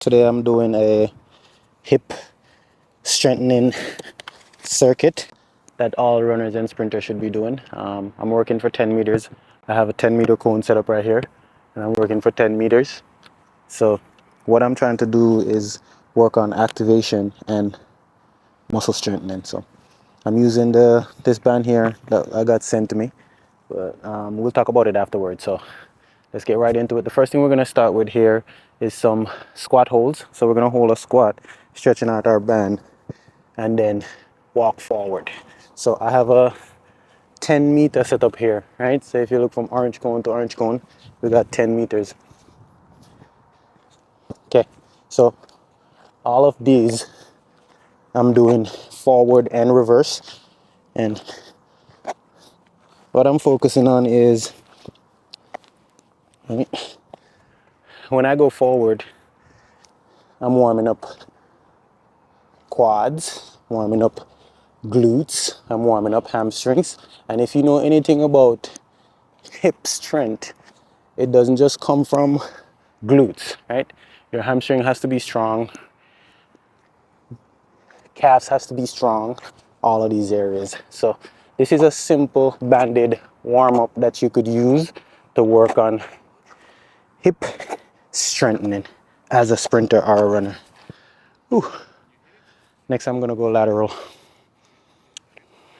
Today I'm doing a hip strengthening circuit that all runners and sprinters should be doing. I'm working for 10 meters. I have a 10-meter cone set up right here, and I'm working for 10 meters. So what I'm trying to do is work on activation and muscle strengthening. So I'm using this band here that I got sent to me, but we'll talk about it afterwards. So let's get right into it. The first thing we're going to start with here is some squat holds. So we're going to hold a squat, stretching out our band, and then walk forward. So I have a 10-meter setup here, right? So if you look from orange cone to orange cone, we got 10 meters. Okay, so all of these I'm doing forward and reverse. And what I'm focusing on is, right, when I go forward, I'm warming up quads, warming up glutes, I'm warming up hamstrings. And if you know anything about hip strength, it doesn't just come from glutes, right? Your hamstring has to be strong, calves has to be strong, all of these areas. So this is a simple banded warm-up that you could use to work on hip strengthening as a sprinter or a runner. Whew. Next I'm gonna go lateral.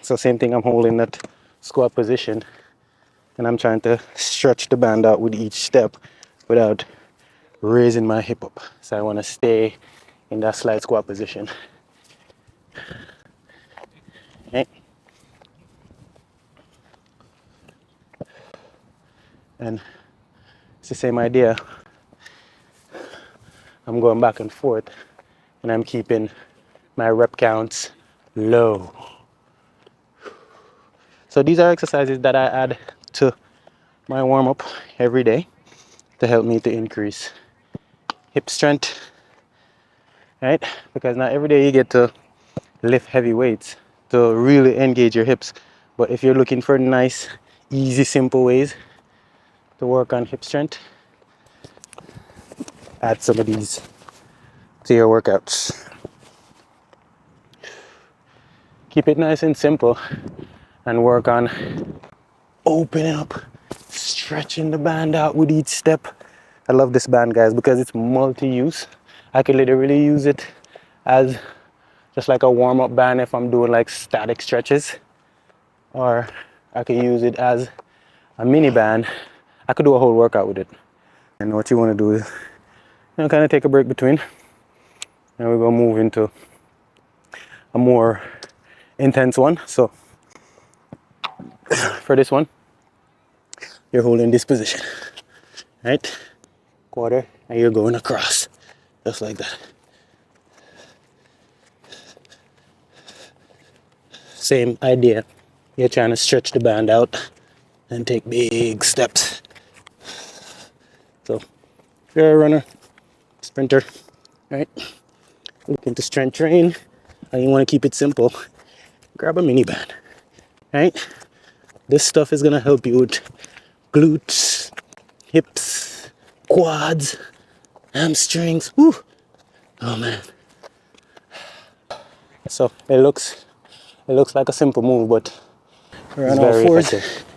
So same thing, I'm holding that squat position and I'm trying to stretch the band out with each step without raising my hip up. So I want to stay in that slight squat position. Okay. And it's the same idea. I'm going back and forth and I'm keeping my rep counts low. So these are exercises that I add to my warm-up every day to help me to increase hip strength, right? Because not every day you get to lift heavy weights to really engage your hips. But if you're looking for nice, easy, simple ways to work on hip strength, add some of these to your workouts. Keep it nice and simple and work on opening up, stretching the band out with each step. I love this band, guys, because it's multi-use. I could literally use it as just like a warm-up band if I'm doing like static stretches, or I could use it as a mini band. I could do a whole workout with it. And what you want to do is, kind of take a break between, and we're gonna move into a more intense one. So for this one, you're holding this position, right? Quarter, and you're going across, just like that. Same idea. You're trying to stretch the band out and take big steps. So if you're a runner, sprinter, right? Looking to strength train, and you want to keep it simple, grab a mini band, right? This stuff is gonna help you with glutes, hips, quads, hamstrings. Woo! Oh man. So it looks like a simple move, but we're on all fours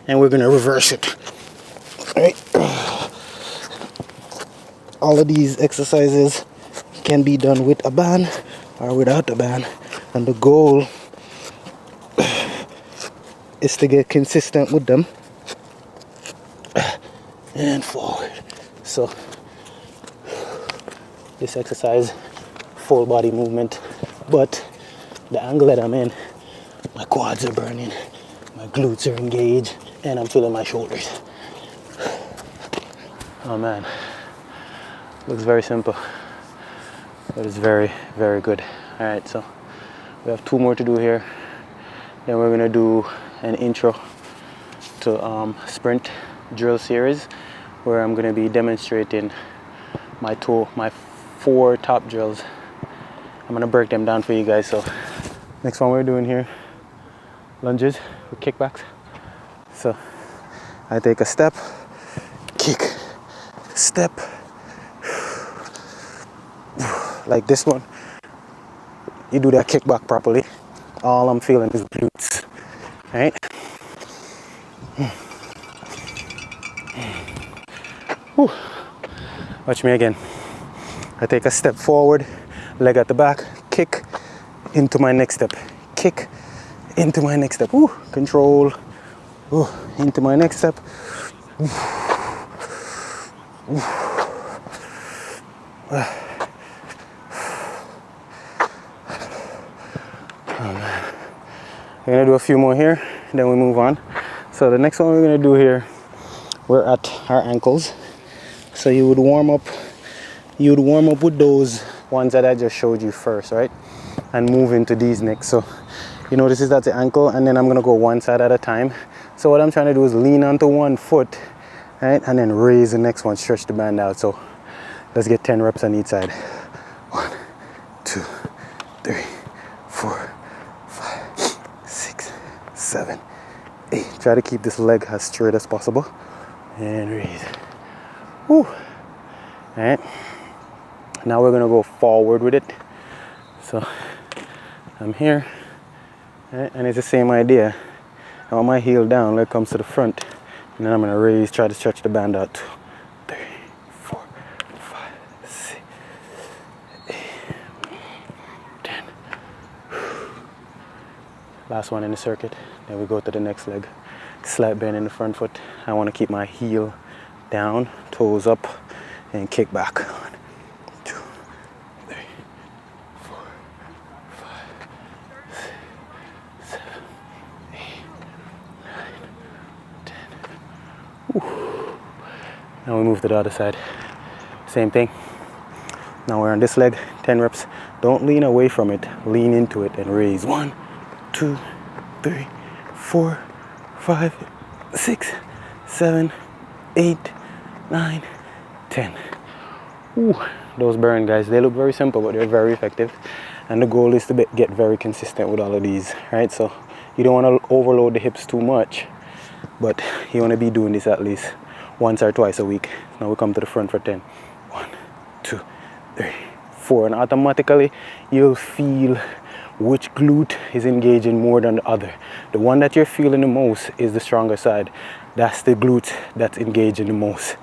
and we're gonna reverse it. Right? All of these exercises can be done with a band or without a band, and the goal is to get consistent with them and forward. So this exercise, full body movement, but the angle that I'm in, my quads are burning, my glutes are engaged, and I'm feeling my shoulders. Oh man, looks very simple, but it's very, very good. All right, so we have 2 more to do here. Then we're gonna do an intro to sprint drill series, where I'm gonna be demonstrating my 4 top drills. I'm gonna break them down for you guys. So next one we're doing here, lunges with kickbacks. So I take a step, kick, step, like this one, you do that kickback properly. All I'm feeling is glutes, right? Whew. Watch me again. I take a step forward, leg at the back, kick into my next step, kick into my next step. Ooh, control. Ooh, into my next step. Ooh. Ooh. We're gonna do a few more here, then we move on. So the next one we're gonna do here, we're at our ankles. So you would warm up with those ones that I just showed you first, right? And move into these next. So you know, this is at the ankle, and then I'm gonna go one side at a time. So what I'm trying to do is lean onto one foot, right? And then raise the next one, stretch the band out. So let's get 10 reps on each side. 1, 2, 3, 4, 5, 6, 7, 8. Try to keep this leg as straight as possible. And raise. Woo. All right. Now we're gonna go forward with it. So I'm here, right? And it's the same idea. I want my heel down, leg comes to the front, and then I'm gonna raise, try to stretch the band out. 2, 3, 4, 5, 6, 8, 10. Last one in the circuit. Then we go to the next leg. Slight bend in the front foot. I want to keep my heel down, toes up, and kick back. 1, 2, 3, 4, 5, 6, 7, 8, 9, 10. Whew. Now we move to the other side. Same thing. Now we're on this leg, 10 reps. Don't lean away from it. Lean into it and raise. 1, 2, 3, 4, 5, 6, 7, 8, 9, 10. Ooh, those burn, guys. They look very simple, but they're very effective. And the goal is to get very consistent with all of these, right? So you don't want to overload the hips too much, but you want to be doing this at least once or twice a week. Now we come to the front for 10. 1, 2, 3, 4. And automatically you'll feel which glute is engaging more than the other. The one that you're feeling the most is the stronger side. That's the glute that's engaging the most.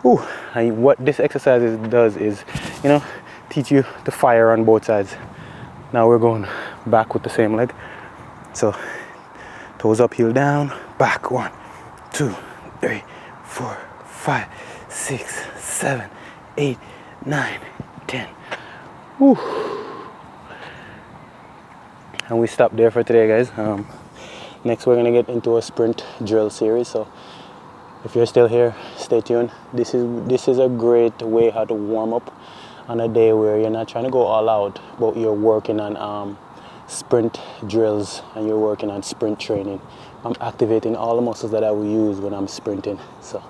Ooh, and what this exercise does is, you know, teach you to fire on both sides. Now we're going back with the same leg. So toes up, heel down, back. 1, 2, 3, 4, 5, 6, 7, 8, 9, 10. Ooh. And we stop there for today, guys. Next we're gonna get into a sprint drill series. So if you're still here, stay tuned. This is a great way how to warm up on a day where you're not trying to go all out, but you're working on sprint drills and you're working on sprint training. I'm activating all the muscles that I will use when I'm sprinting. So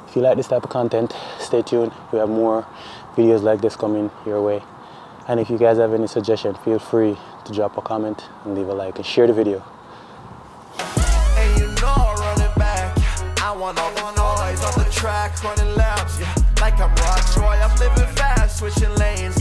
if you like this type of content, stay tuned. We have more videos like this coming your way. And if you guys have any suggestion, feel free to drop a comment and leave a like and share the video. And you know I'm running back. I want all the noise on the track, running laps, yeah. Like I'm Rod Troy, I'm living fast, switching lanes.